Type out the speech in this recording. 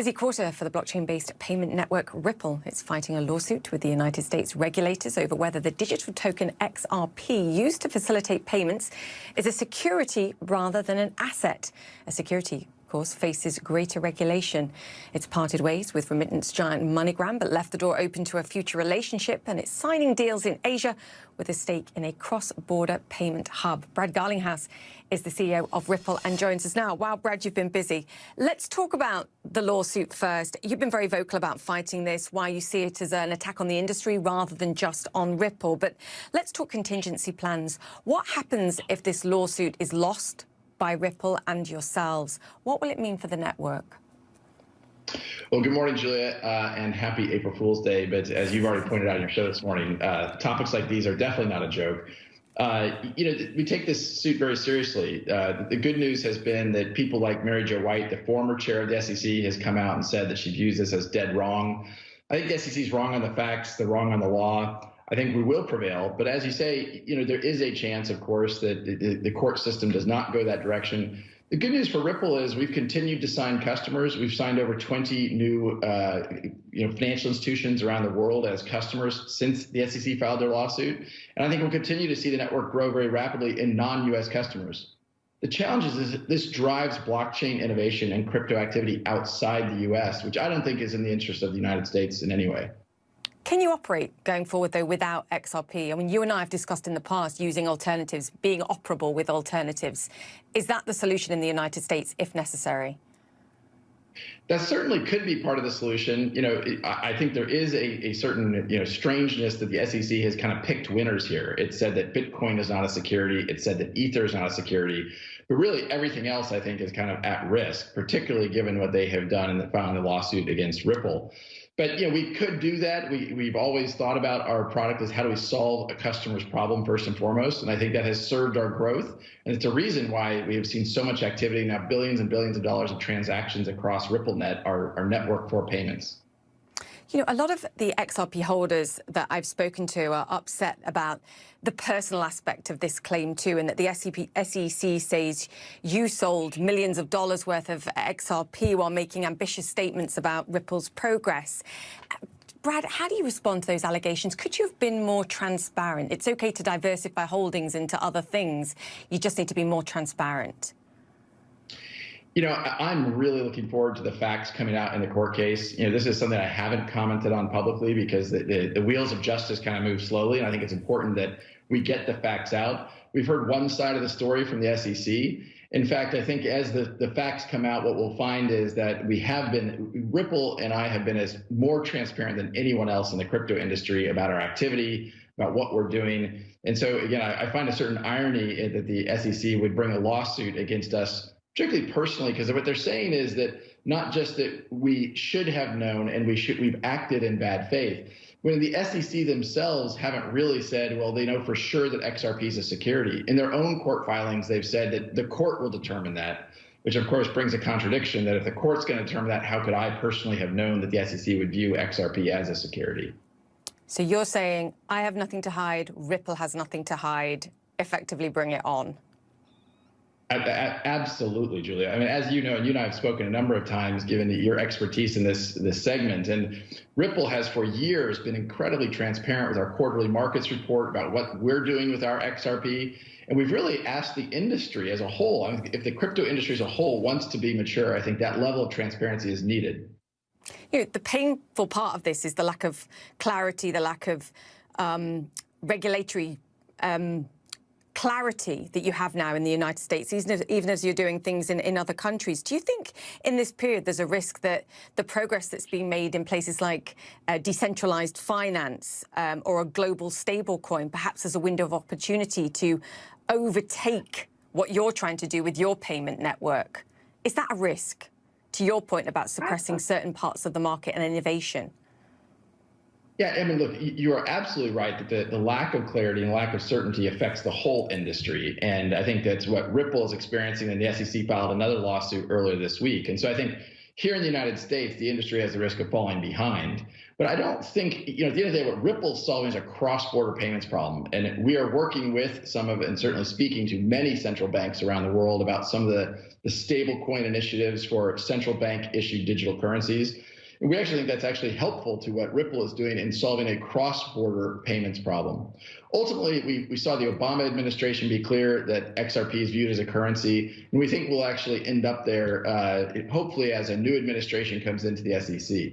Busy quarter for the blockchain-based payment network Ripple. It's fighting a lawsuit with the United States regulators over whether the digital token XRP used to facilitate payments is a security rather than an asset. A security, of course, faces greater regulation. It's parted ways with remittance giant MoneyGram, but left the door open to a future relationship, and it's signing deals in Asia with a stake in a cross-border payment hub. Brad Garlinghouse is the CEO of Ripple and joins us now. Wow, Brad, you've been busy. Let's talk about the lawsuit first. You've been very vocal about fighting this, why you see it as an attack on the industry rather than just on Ripple. But let's talk contingency plans. What happens if this lawsuit is lost by Ripple and yourselves? What will it mean for the network? Well, good morning, Julia, and happy April Fool's Day. But as you've already pointed out in your show this morning, topics like these are definitely not a joke. We take this suit very seriously. The good news has been that people like Mary Jo White, the former chair of the SEC, has come out and said that she views this as dead wrong. I think the SEC is wrong on the facts, they're wrong on the law. I think we will prevail. But as you say, there is a chance, of course, that the court system does not go that direction. The good news for Ripple is we've continued to sign customers. We've signed over 20 new financial institutions around the world as customers since the SEC filed their lawsuit. And I think we'll continue to see the network grow very rapidly in non-US customers. The challenge is that this drives blockchain innovation and crypto activity outside the US, which I don't think is in the interest of the United States in any way. Can you operate going forward, though, without XRP? I mean, you and I have discussed in the past using alternatives, being operable with alternatives. Is that the solution in the United States, if necessary? That certainly could be part of the solution. I think there is a certain, strangeness that the SEC has kind of picked winners here. It said that Bitcoin is not a security. It said that Ether is not a security. But really, everything else, I think, is kind of at risk, particularly given what they have done in the filing the lawsuit against Ripple. But we could do that. We've always thought about our product as how do we solve a customer's problem first and foremost, and I think that has served our growth. And it's a reason why we have seen so much activity now, billions and billions of dollars of transactions across RippleNet, our network for payments. A lot of the XRP holders that I've spoken to are upset about the personal aspect of this claim too, and that the SEC says you sold millions of dollars worth of XRP while making ambitious statements about Ripple's progress. Brad, how do you respond to those allegations? Could you have been more transparent? It's okay to diversify holdings into other things. You just need to be more transparent. I'm really looking forward to the facts coming out in the court case. This is something I haven't commented on publicly because the wheels of justice kind of move slowly, and I think it's important that we get the facts out. We've heard one side of the story from the SEC. In fact, I think as the facts come out, what we'll find is that Ripple and I have been as more transparent than anyone else in the crypto industry about our activity, about what we're doing. And so, again, I find a certain irony that the SEC would bring a lawsuit against us, particularly personally, because what they're saying is that not just that we should have known and we've acted in bad faith, when the SEC themselves haven't really said, well, they know for sure that XRP is a security. In their own court filings, they've said that the court will determine that, which of course brings a contradiction that if the court's going to determine that, how could I personally have known that the SEC would view XRP as a security? So you're saying I have nothing to hide, Ripple has nothing to hide, effectively bring it on. Absolutely, Julia. I mean, as you know, and you and I have spoken a number of times, given your expertise in this segment, and Ripple has for years been incredibly transparent with our quarterly markets report about what we're doing with our XRP. And we've really asked the industry as a whole, I mean, if the crypto industry as a whole wants to be mature, I think that level of transparency is needed. The painful part of this is the lack of clarity, the lack of regulatory clarity that you have now in the United States, even as you're doing things in other countries. Do you think in this period there's a risk that the progress that's being made in places like decentralized finance or a global stablecoin perhaps as a window of opportunity to overtake what you're trying to do with your payment network? Is that a risk, to your point about suppressing certain parts of the market and innovation? Yeah, I mean, look, you are absolutely right that the lack of clarity and lack of certainty affects the whole industry. And I think that's what Ripple is experiencing, and the SEC filed another lawsuit earlier this week. And so I think here in the United States, the industry has the risk of falling behind. But I don't think, at the end of the day, what Ripple's solving is a cross-border payments problem. And we are working with some of it, and certainly speaking to many central banks around the world about some of the stable coin initiatives for central bank issued digital currencies. And we actually think that's actually helpful to what Ripple is doing in solving a cross-border payments problem. Ultimately, we saw the Obama administration be clear that XRP is viewed as a currency, and we think we'll actually end up there, hopefully, as a new administration comes into the SEC.